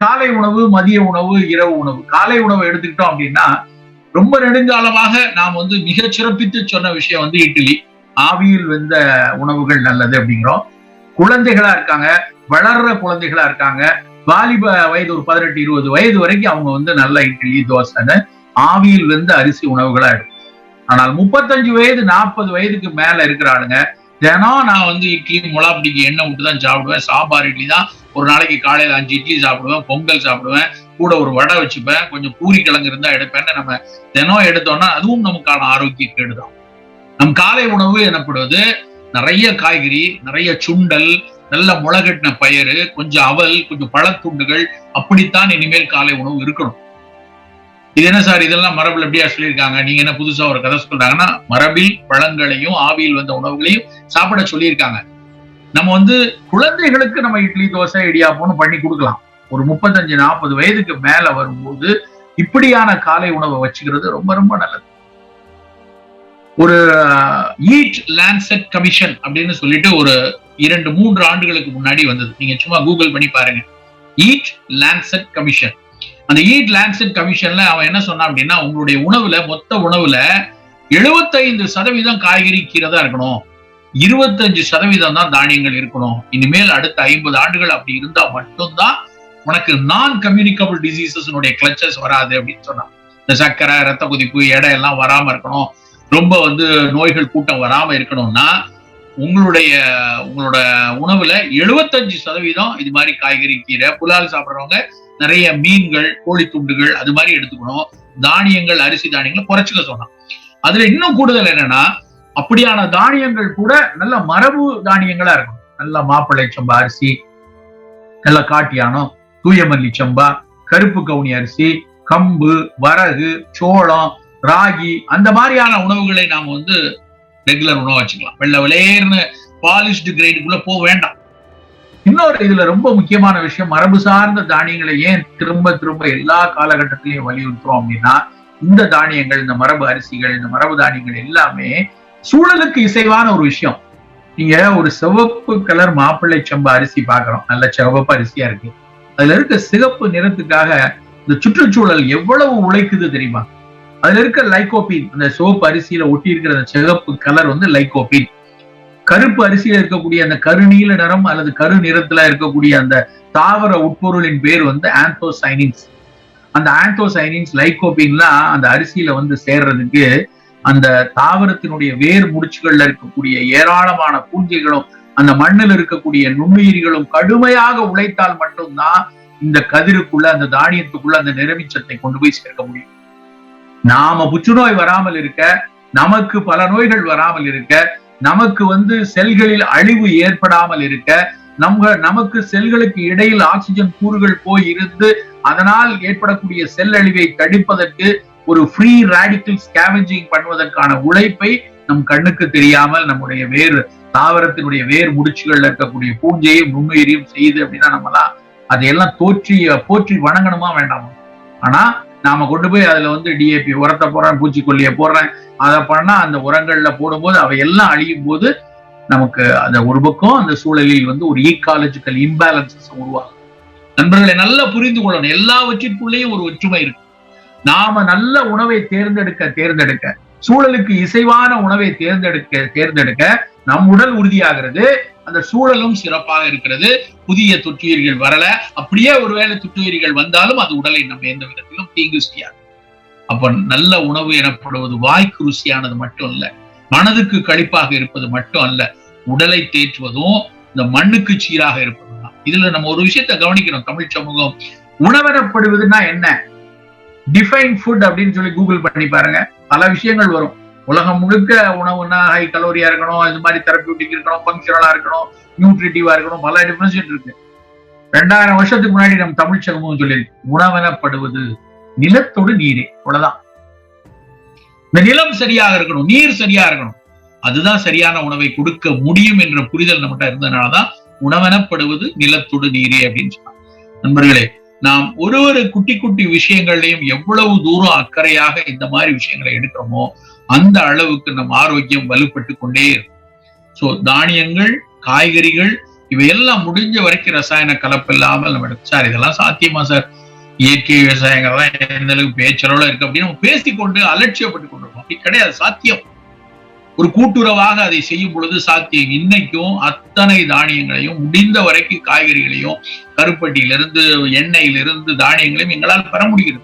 காலை உணவு, மதிய உணவு, இரவு உணவு. காலை உணவு எடுத்துக்கிட்டோம் அப்படின்னா ரொம்ப நெடுங்காலமாக நாம் மிக சிறப்பித்து சொன்ன விஷயம் இட்லி. ஆவியில் வெந்த உணவுகள் நல்லது அப்படிங்கிறோம். குழந்தைகளா இருக்காங்க, வளர்ற குழந்தைகளா இருக்காங்க, வாலிப வயது ஒரு 18, 20 வயது வரைக்கும் அவங்க நல்ல இட்லி, தோசைன்னு ஆவியில் வெந்த அரிசி உணவுகளா எடுக்கும். ஆனால் 35 வயது 40 வயதுக்கு மேல இருக்கிற ஆளுங்க தினம் நான் இட்லி முளாப்பிடிக்கு எண்ணெய் விட்டுதான் சாப்பிடுவேன். சாம்பார் இட்லி தான் ஒரு நாளைக்கு காலையில 5 இட்லி சாப்பிடுவேன், பொங்கல் சாப்பிடுவேன், கூட ஒரு வடை வச்சுப்பேன், கொஞ்சம் பூரி கிழங்கு இருந்தா எடுப்பேன்னு நம்ம தினம் எடுத்தோம்னா அதுவும் நமக்கான ஆரோக்கிய கேடுதான். நம் காலை உணவு எனப்படுவது நிறைய காய்கறி, நிறைய சுண்டல், நல்ல முளகட்டின பயிறு, கொஞ்சம் அவல், கொஞ்சம் பழத்துண்டுகள், அப்படித்தான் இனிமேல் காலை உணவு இருக்கணும். இது என்ன சார் இதெல்லாம் மரபில் எப்படியா சொல்லியிருக்காங்க, நீங்க என்ன புதுசா ஒரு கதை சொல்றாங்கன்னா, மரபில் பழங்களையும் ஆவியில் வந்த உணவுகளையும் சாப்பிட சொல்லியிருக்காங்க. நம்ம குழந்தைகளுக்கு நம்ம இட்லி, தோசை, இடியாப்பம்னு பண்ணி கொடுக்கலாம். ஒரு 35, 40 வயதுக்கு மேல வரும்போது இப்படியான காலை உணவை வச்சுக்கிறது ரொம்ப ரொம்ப நல்லது. ஒரு ஈட் லான்செட் கமிஷன் அப்படின்னு சொல்லிட்டு ஒரு 2-3 ஆண்டுகளுக்கு முன்னாடி வந்தது. நீங்க சும்மா கூகுள் பண்ணி பாருங்க, ஈட் லான்செட் கமிஷன். அந்த ஈட் லான்செட் கமிஷன்ல அவன் என்ன சொன்னான் அப்படின்னா, உங்களுடைய உணவுல, மொத்த உணவுல 75% காய்கறி, கீரை தான் இருக்கணும், 25% தான் தானியங்கள் இருக்கணும். இனிமேல் அடுத்த 50 ஆண்டுகள் அப்படி இருந்தா மட்டும்தான் உனக்கு நான் கம்யூனிகபிள் டிசீசஸ் கிளச்சஸ் வராது அப்படின்னு சொன்னான். இந்த சர்க்கரை, ரத்த கொதிப்பு, எடை எல்லாம் வராம இருக்கணும், ரொம்ப நோய்கள் கூட்டம் வராம இருக்கணும்னா உங்களோட உணவுல 75% இது மாதிரி காய்கறி, கீரை, புலால் சாப்பிடுறவங்க நிறைய மீன்கள், கோழி துண்டுகள் அது மாதிரி எடுத்துக்கணும். தானியங்கள், அரிசி தானியங்களை குறைச்சுக்க சொன்னான். அதுல இன்னும் கூடுதல் என்னன்னா, அப்படியான தானியங்கள் கூட நல்ல மரபு தானியங்களா இருக்கணும். நல்ல மாப்பிள்ளை சம்பா அரிசி, நல்ல காட்டியானம், தூயமல்லி சம்பா, கருப்பு கவுனி அரிசி, கம்பு, வரகு, சோளம், ராகி, அந்த மாதிரியான உணவுகளை நாம ரெகுலர் உணவு வச்சுக்கலாம். வெள்ளை விளையர்னு பாலிஷ்டு கிரைடுக்குள்ள போக வேண்டாம். இன்னொரு இதுல ரொம்ப முக்கியமான விஷயம், மரபு சார்ந்த தானியங்களை ஏன் திரும்ப திரும்ப எல்லா காலகட்டத்திலையும் வலியுறுத்துறோம் அப்படின்னா, இந்த தானியங்கள், இந்த மரபு அரிசிகள், இந்த மரபு தானியங்கள் எல்லாமே சூழலுக்கு இசைவான ஒரு விஷயம். நீங்க ஒரு சிவப்பு கலர் மாப்பிள்ளை சம்பா அரிசி பாக்குறோம், நல்ல சிவப்பு அரிசியா இருக்கு. அதுல இருக்க சிகப்பு நிறத்துக்காக இந்த சுற்றுச்சூழல் எவ்வளவு உழைக்குது தெரியுமா? அதுல இருக்க லைகோபின், அந்த சிவப்பு அரிசியில ஒட்டி இருக்கிற அந்த சிகப்பு கலர் லைகோபின். கருப்பு அரிசியில இருக்கக்கூடிய அந்த கருநீல நிறம் அல்லது கரு நிறத்துல இருக்கக்கூடிய அந்த தாவர உட்பொருளின் பேர் ஆந்தோசைனின்ஸ். அந்த ஆந்தோசைனின்ஸ், லைகோபின்லாம் அந்த அரிசியில சேர்றதுக்கு அந்த தாவரத்தினுடைய வேர் முடிச்சுகள்ல இருக்கக்கூடிய ஏராளமான பூஞ்சைகளும் அந்த மண்ணில் இருக்கக்கூடிய நுண்ணுயிரிகளும் கடுமையாக உழைத்தால் மட்டும்தான் இந்த கதிருக்குள்ள, அந்த தானியத்துக்குள்ள அந்த நிறமிச்சத்தை கொண்டு போய் சேர்க்க முடியும். நாம புற்றுநோய் வராமல் இருக்க, நமக்கு பல நோய்கள் வராமல் இருக்க, நமக்கு செல்களில் அழிவு ஏற்படாமல் இருக்க, நமக்கு செல்களுக்கு இடையில் ஆக்சிஜன் கூறுகள் போய் இருந்து அதனால் ஏற்படக்கூடிய செல் அழிவை தடுப்பதற்கு ஒரு ஃப்ரீ ராடிக்கல் ஸ்கேவெஞ்சிங் பண்ணுவதற்கான உழைப்பை நம் கண்ணுக்கு தெரியாமல் நம்முடைய வேர், தாவரத்தினுடைய வேர் முடிச்சுகள்ல இருக்கக்கூடிய பூஞ்சையும் நுண்ணுயிரியும் செய்யுது அப்படின்னா நம்மலாம் அதையெல்லாம் போற்றி வணங்கணுமா வேண்டாமா? ஆனா நாம கொண்டு போய் அதுல டிஏபி உரத்தை போடுறேன், பூச்சிக்கொல்லியை போடுறேன், அதை பண்ணா அந்த உரங்கள்ல போடும்போது அவை எல்லாம் அழியும் போது நமக்கு அந்த ஒரு பக்கம் அந்த சூழலில் ஒரு ஈக்காலஜிக்கல் இம்பேலன்சஸ் உருவாகும். நண்பர்களை நல்லா புரிந்து கொள்ளணும், எல்லாவற்றிற்குள்ளேயும் ஒரு ஒற்றுமை இருக்கு. நாம நல்ல உணவை தேர்ந்தெடுக்க சூழலுக்கு இசைவான உணவை தேர்ந்தெடுக்க நம் உடல் உறுதியாகிறது, அந்த சூழலும் சிறப்பாக இருக்கிறது. புதிய தொற்றுயிர்கள் வரல, அப்படியே ஒருவேளை தொற்றுயிர்கள் வந்தாலும் அது உடலை நம்ம எந்த விதத்திலும் தீங்கு செய்யாது. அப்ப நல்ல உணவு எனப்படுவது வாய்க்கு ருசியானது மட்டும் அல்ல, மனதுக்கு களிப்பாக இருப்பது மட்டும் அல்ல, உடலை தேற்றுவதும் இந்த மண்ணுக்கு சீராக இருப்பதும் தான். இதுல நம்ம ஒரு விஷயத்தை கவனிக்கணும். தமிழ் சமூகம் உணவெனப்படுவதுன்னா என்ன, டிஃபைன் ஃபுட் அப்படின்னு சொல்லி கூகுள் பண்ணி பாருங்க, பல விஷயங்கள் வரும். உலகம் முழுக்க உணவுனா ஹை கலோரியா இருக்கணும், இது மாதிரி தெரபியூட்டிக் இருக்கணும், ஃபங்க்ஷனலா இருக்கணும், நியூட்ரிட்டிவா இருக்கணும், பல டிஃபரன்ஷியேட் இருக்கு. 2000 வருஷத்துக்கு முன்னாடி நம்ம தமிழ் சமூகம் சொல்லியிருக்கு, உணவெனப்படுவது நிலத்தோடு நீரே. அவ்வளவுதான். இந்த நிலம் சரியாக இருக்கணும், நீர் சரியா இருக்கணும், அதுதான் சரியான உணவை கொடுக்க முடியும் என்ற புரிதல் நம்மகிட்ட இருந்ததுனாலதான் உணவெனப்படுவது நிலத்தோடு நீரே அப்படின்னு சொன்னாங்க. நண்பர்களே, நாம் ஒரு குட்டி குட்டி விஷயங்கள்லையும் எவ்வளவு தூரம் அக்கறையாக இந்த மாதிரி விஷயங்களை எடுக்கிறோமோ அந்த அளவுக்கு நம் ஆரோக்கியம் வலுப்பட்டு கொண்டே இருக்கும். சோ தானியங்கள், காய்கறிகள் இவையெல்லாம் முடிஞ்ச வரைக்கும் ரசாயன கலப்பு இல்லாமல் நம்ம சார் இதெல்லாம் சாத்தியமா சார், இயற்கை விவசாயங்கள்லாம் எந்த அளவுக்கு பேச்சளவுல இருக்கு அப்படின்னு நம்ம பேசிக்கொண்டு அலட்சியப்பட்டு கொண்டிருக்கோம். அப்படி கிடையாது, சாத்தியம். ஒரு கூட்டுறவாக அதை செய்யும் பொழுது சாத்தியம். இன்னைக்கும் அத்தனை தானியங்களையும் முடிந்த வரைக்கும் காய்கறிகளையும் கருப்பட்டியிலிருந்து எண்ணெயிலிருந்து தானியங்களையும் எங்களால் பெற முடிகிறது.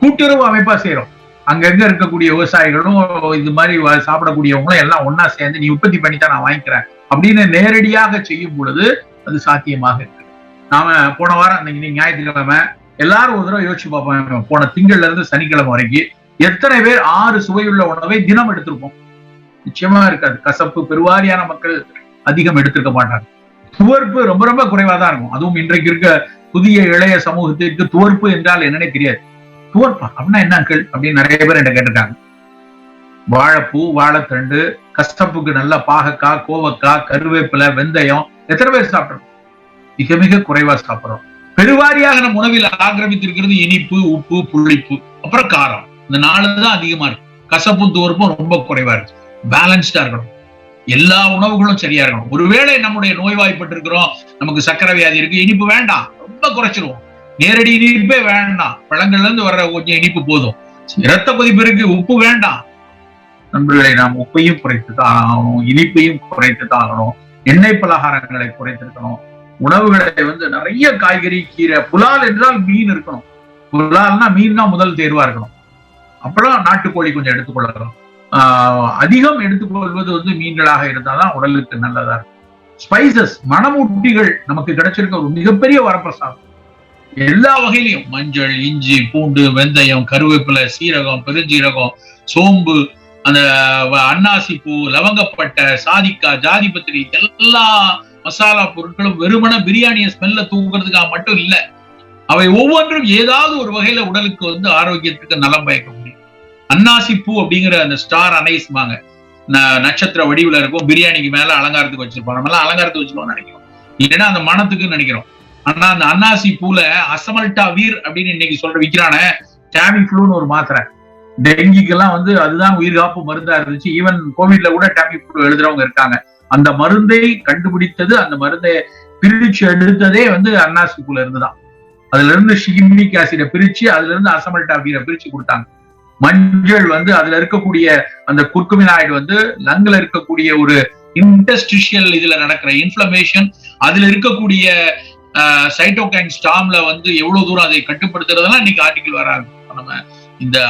கூட்டுறவு அமைப்பா செய்யறோம். அங்கங்க இருக்கக்கூடிய விவசாயிகளும் இது மாதிரி சாப்பிடக்கூடியவங்களும் எல்லாம் ஒன்னா சேர்ந்து நீ உற்பத்தி பண்ணித்தான் நான் வாங்கிக்கிறேன் அப்படின்னு நேரடியாக செய்யும் பொழுது அது சாத்தியமாக இருக்கு. நாம போன வாரம் இன்னைக்கு ஞாயிற்றுக்கிழமை எல்லாரும் ஒரு தடவை யோசிச்சு பார்ப்போம். போன திங்கள்ல இருந்து சனிக்கிழமை வரைக்கும் எத்தனை பேர் 6 சுவையுள்ள உணவை தினம் எடுத்திருப்போம்? நிச்சயமா இருக்காது. கசப்பு பெருவாரியான மக்கள் அதிகம் எடுத்திருக்க மாட்டாங்க. துவர்ப்பு ரொம்ப ரொம்ப குறைவா தான் இருக்கும். அதுவும் இன்றைக்கு இருக்க புதிய இளைய சமூகத்திற்கு துவர்ப்பு என்றால் என்னன்னே தெரியாது. துவர்ப்பா அப்படின்னா என்னங்கள் அப்படின்னு நிறைய பேர் என்ன கேட்டிருக்காங்க. வாழைப்பூ, வாழைத்தண்டு, கசப்புக்கு நல்ல பாகக்காய், கோவக்காய், கருவேப்பிலை, வெந்தயம் எத்தனை பேர் சாப்பிடுறோம்? மிக மிக குறைவா சாப்பிடுறோம். பெருவாரியாக நம் உணவில் ஆக்கிரமித்திருக்கிறது இனிப்பு, உப்பு, புளிப்பு, அப்புறம் காரம். இந்த 4 தான் அதிகமா இருக்கு. கசப்பும் துவர்ப்பும் ரொம்ப குறைவா இருக்கு. பேலன்ஸ்டா இருக்கணும். எல்லா உணவுகளும் சரியா இருக்கணும். ஒருவேளை நம்முடைய நோய்வாய்ப்பட்டிருக்கிறோம், நமக்கு சக்கரை வியாதி இருக்கு, இனிப்பு வேண்டாம், ரொம்ப குறைச்சிருவோம். நேரடி இனிப்பே வேண்டாம், பழங்கள்ல இருந்து வர்ற கொஞ்சம் இனிப்பு போதும். இரத்த கொதிப்பு இருக்கு, உப்பு வேண்டாம். நண்பர்களை நாம் உப்பையும் குறைத்து தான் ஆகணும், இனிப்பையும் குறைத்து தான் ஆகணும், எண்ணெய் பலகாரங்களை குறைத்திருக்கணும். உணவுகளை நிறைய காய்கறி, கீரை, புலால் என்றால் மீன் இருக்கணும். புலால்னா மீன் தான் முதல் தேர்வா இருக்கணும். அப்புறம் நாட்டுக்கோழி கொஞ்சம் எடுத்துக்கொள்ளலாம். அதிகம் எடுத்துக்கொள்வது மீன்களாக இருந்தால்தான் உடலுக்கு நல்லதா இருக்கும். ஸ்பைசஸ், மணமூட்டிகள் நமக்கு கிடைச்சிருக்க ஒரு மிகப்பெரிய வரப்பிரசாதம். எல்லா வகையிலையும் மஞ்சள், இஞ்சி, பூண்டு, வெந்தயம், கருவேப்பிலை, சீரகம், பெருஞ்சீரகம், சோம்பு, அந்த அன்னாசி பூ, லவங்கப்பட்டை, சாதிக்காய், ஜாதிபத்திரி, எல்லா மசாலா பொருட்களும் வெறுமன பிரியாணியை ஸ்மெல்ல தூக்குறதுக்காக மட்டும் இல்ல. அவை ஒவ்வொன்றும் ஏதாவது ஒரு வகையில உடலுக்கு ஆரோக்கியத்துக்கு நலம் பயக்க முடியும். அன்னாசி பூ அப்படிங்கிற அந்த ஸ்டார் அனைஸ்மாங்க, நட்சத்திர வடிவுல இருக்கும். பிரியாணிக்கு மேல அலங்காரத்துக்கு வச்சிருப்போம். நம்ம எல்லாம் அலங்காரத்துக்கு வச்சிருப்போம் நினைக்கிறோம், இல்லைன்னா அந்த மனத்துக்கு நினைக்கிறோம். ஆனா அந்த அன்னாசி பூல அசமல்டா வீர் அப்படின்னு இன்னைக்கு விக்கிறான டேமிஃப்ளூன்னு ஒரு மாத்திரை, டெங்கிக்கெல்லாம் அதுதான் உயிர்காப்பு மருந்தா இருந்துச்சு. ஈவன் கோவிட்ல கூட டேமிஃப்ளூ எழுதுறவங்க இருக்காங்க. அந்த மருந்தை கண்டுபிடித்தது, அந்த மருந்தை பிரிச்சு எடுத்ததே அன்னாசி பூல இருந்துதான். அதுல இருந்து ஷிகிமிக் ஆசிட பிரிச்சு அதுல இருந்து அசமல்டா வீரை பிரிச்சு கொடுத்தாங்க. மஞ்சள் அதுல இருக்கக்கூடிய அந்த குர்குமினாய்டு லங்ல இருக்கக்கூடிய ஒரு இன்டஸ்டிஷியல் இதுல நடக்கிற இன்ஃப்ளமேஷன், அதுல இருக்கக்கூடிய சைட்டோகைன் ஸ்டார்ம்ல எவ்வளவு தூரம் அதை கட்டுப்படுத்துறதெல்லாம் இன்னைக்கு ஆர்டிகிள் வராங்க. நம்ம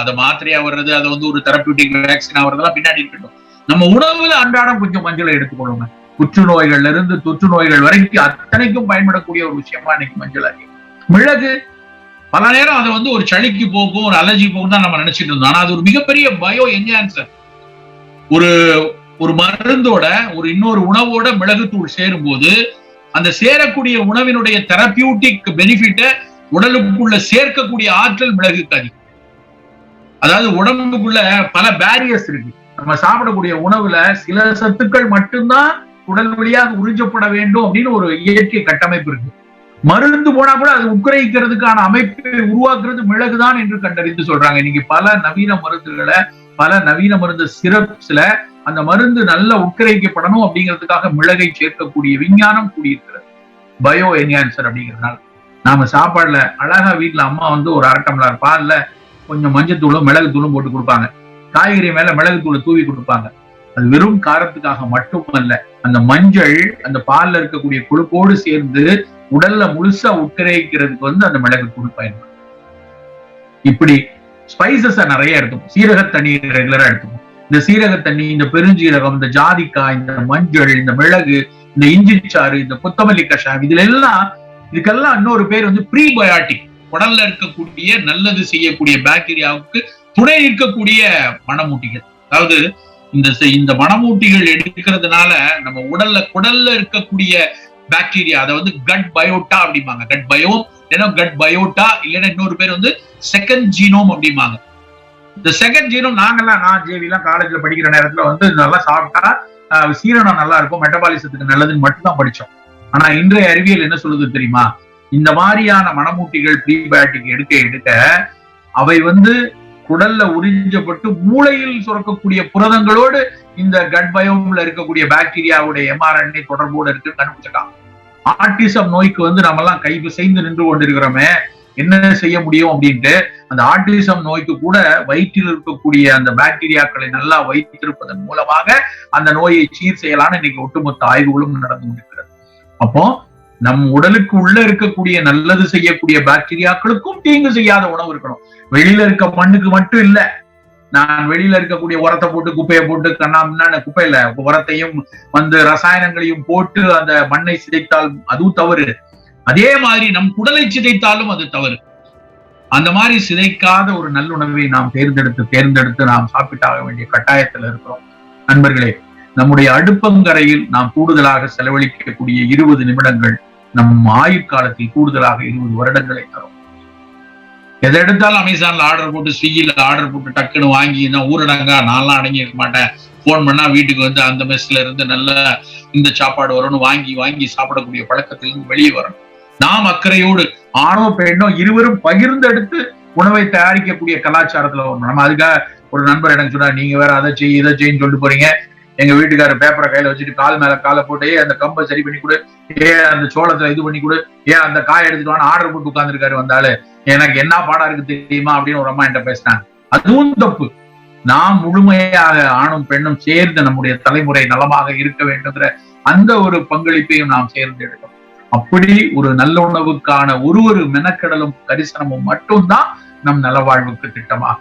அதை மாத்திரையா வர்றது, அதை ஒரு தெரபியூட்டிக் வேக்சினா வர்றதெல்லாம் பின்னாடி இருக்கட்டும். நம்ம உணவுல அன்றாடம் கொஞ்சம் மஞ்சளை எடுத்துக்கொள்ளுங்க. புற்றுநோய்கள்ல இருந்து தொற்று நோய்கள் வரைக்கும் அத்தனைக்கும் பயன்படக்கூடிய ஒரு விஷயமா இன்னைக்கு மஞ்சள் அறியும். மிளகு பல நேரம் அதை ஒரு சளிக்கு போக்கும், ஒரு அலர்ஜி போக்கும் தான் நம்ம நினைச்சிட்டு இருந்தோம். ஆனா அது ஒரு மிகப்பெரிய பயோ என்ஹான்சர். ஒரு மருந்தோட இன்னொரு உணவோட மிளகுத்தூள் சேரும் போது அந்த சேரக்கூடிய உணவினுடைய தெரபியூட்டிக் பெனிஃபிட்டை உடலுக்குள்ள சேர்க்கக்கூடிய ஆற்றல் மிளகுக்கு அதிகம். அதாவது உடம்புக்குள்ள பல பேரியர்ஸ் இருக்கு. நம்ம சாப்பிடக்கூடிய உணவுல சில சத்துக்கள் மட்டும்தான் உடல் வழியாக உறிஞ்சப்பட வேண்டும் அப்படின்னு ஒரு இயற்கை கட்டமைப்பு இருக்கு. மருந்து போனா கூட அது உட்கிரகிக்கிறதுக்கான அமைப்பை உருவாக்குறது மிளகுதான் என்று கண்டறிந்து சொல்றாங்க. இன்னைக்கு பல நவீன மருந்துகளை, பல நவீன மருந்து சிரப்ஸ்ல அந்த மருந்து நல்லா உட்கிரகிக்கப்படணும் அப்படிங்கிறதுக்காக மிளகை சேர்க்கக்கூடிய விஞ்ஞானம் கூடியிருக்கிறது. பயோ என்ஹான்சர் அப்படிங்கிறதுனால நாம சாப்பாடுல அழகா வீட்டுல அம்மா ஒரு 1/2 டம்ளர் பால்ல கொஞ்சம் மஞ்சத்தூளும் மிளகு தூளும் போட்டு கொடுப்பாங்க. காய்கறி மேல மிளகு தூளை தூவி கொடுப்பாங்க. அது வெறும் காரத்துக்காக மட்டுமல்ல, அந்த மஞ்சள் அந்த பால்ல இருக்கக்கூடிய கொழுப்போடு சேர்ந்து உடல்ல முழுசா உட்கிரகிக்கிறதுக்கு அந்த மிளகு தூள் பயன்படும். இப்படி ஸ்பைசஸ் நிறைய எடுத்துக்கும். சீரக தண்ணி ரெகுலரா எடுத்துக்கும். இந்த சீரக தண்ணி, இந்த பெருஞ்சீரகம், இந்த ஜாதிக்காய், இந்த மஞ்சள், இந்த மிளகு, இந்த இஞ்சி சாறு, இந்த கொத்தமல்லி கஷாயம், இதுக்கெல்லாம் இன்னொரு பேர் ப்ரீபயாட்டிக். உடல்ல இருக்கக்கூடிய நல்லது செய்யக்கூடிய பாக்டீரியாவுக்கு துணை இருக்கக்கூடிய மணமூட்டிகள். அதாவது இந்த மணமூட்டிகள் எடுக்கிறதுனால நம்ம குடல்ல இருக்கக்கூடிய பாக்டீரியா, அதை கட் பயோட்டா அப்படிம்பாங்க. கட் பயோ இல்லைன்னா கட் பயோட்டா இல்லைன்னா இன்னொரு பேர் செகண்ட் ஜீனோம் அப்படிம்பாங்க. இந்த செகண்ட் ஜீனோம் நான் ஜேவிலாம் காலேஜ்ல படிக்கிற நேரத்துல நல்லா சாப்பிட்டா சீரணம் நல்லா இருக்கும், மெட்டபாலிசத்துக்கு நல்லதுன்னு மட்டும் தான் படிச்சோம். ஆனா இன்றைய அறிவியல் என்ன சொல்லுது தெரியுமா? இந்த மாதிரியான மணமூட்டிகள் ப்ரீபயாட்டிக் எடுக்க அவை குடல்ல உறிஞ்சப்பட்டு மூளையில் சுரக்கக்கூடிய புரதங்களோடு இந்த கட் பயோம்ல இருக்கக்கூடிய பாக்டீரியாவுடைய mRNA தொடர்போடு இருக்கு கண்டுபிடிச்சிட்டாங்க. ஆட்டிசம் நோய்க்கு நம்ம எல்லாம் கை பிசைந்து நின்று கொண்டிருக்கிறோமே, என்ன செய்ய முடியும் அப்படின்ட்டு அந்த ஆட்டிசம் நோய்க்கு கூட வயிற்றில் இருக்கக்கூடிய அந்த பாக்டீரியாக்களை நல்லா வைத்திருப்பதன் மூலமாக அந்த நோயை சீர் செய்யலான்னு இன்னைக்கு ஒட்டுமொத்த ஆய்வுகளும் நடந்து கொண்டிருக்கிறது. அப்போ நம் உடலுக்கு உள்ள இருக்கக்கூடிய நல்லது செய்யக்கூடிய பாக்டீரியாக்களுக்கும் தீங்கு செய்யாத உணவு இருக்கணும். வெளியில இருக்க மண்ணுக்கு மட்டும் இல்ல, நான் வெளியில இருக்கக்கூடிய உரத்தை போட்டு குப்பையை போட்டு கண்ணாமண்ணான குப்பையில உரத்தையும் ரசாயனங்களையும் போட்டு அந்த மண்ணை சிதைத்தால் அதுவும் தவறு. அதே மாதிரி நம் குடலை சிதைத்தாலும் அது தவறு. அந்த மாதிரி சிதைக்காத ஒரு நல்லுணவை நாம் தேர்ந்தெடுத்து நாம் சாப்பிட்டாக வேண்டிய கட்டாயத்தில் இருக்கிறோம். நண்பர்களே, நம்முடைய அடுப்பங்கரையில் நாம் கூடுதலாக செலவழிக்கக்கூடிய 20 நிமிடங்கள் நம் ஆயுட்காலத்தில் கூடுதலாக 20 வருடங்களை தரும். எதை எடுத்தாலும் அமேசான்ல ஆர்டர் போட்டு, ஸ்விக்கில ஆர்டர் போட்டு டக்குன்னு வாங்கி ஊரடங்கா நான்லாம் அடங்கி இருக்க மாட்டேன், போன் பண்ணா வீட்டுக்கு அந்த மெஸ்ல இருந்து நல்ல இந்த சாப்பாடு வரும்னு வாங்கி சாப்பிடக்கூடிய பழக்கத்திலிருந்து வெளியே வரணும். நாம் அக்கறையோடு ஆணோ பெண்ணோ இருவரும் பகிர்ந்து எடுத்து உணவை தயாரிக்கக்கூடிய கலாச்சாரத்துல வரணும். நம்ம அதுக்காக ஒரு நண்பர் எனக்கு சொன்னா, நீங்க வேற அதை செய்ய இதை செய்யன்னு சொல்லிட்டு போறீங்க, எங்க வீட்டுக்காரர் பேப்பரை கையில வச்சுட்டு கால் மேல காலை போட்டு அந்த கம்பை சரி பண்ணி கொடு, அந்த சோளத்தை இது பண்ணி கொடு, அந்த காய் எடுத்துட்டு வான்னு ஆர்டர் போட்டு உட்கார்ந்துருக்காரு, வந்தாலு எனக்கு என்ன பாடம் இருக்கு தெரியுமா அப்படின்னு ஒரு அம்மா என்கிட்ட பேசினாங்க. அதுவும் தப்பு. நாம் முழுமையாக ஆணும் பெண்ணும் சேர்ந்து நம்முடைய தலைமுறை நலமாக இருக்க வேண்டுங்கிற அந்த ஒரு பங்களிப்பையும் நாம் சேர்ந்து எடுக்கணும். அப்படி ஒரு நல்ல உணவுக்கான ஒரு மெனக்கடலும் கரிசனமும் மட்டும்தான் நம் நலவாழ்வுக்கு திட்டமாக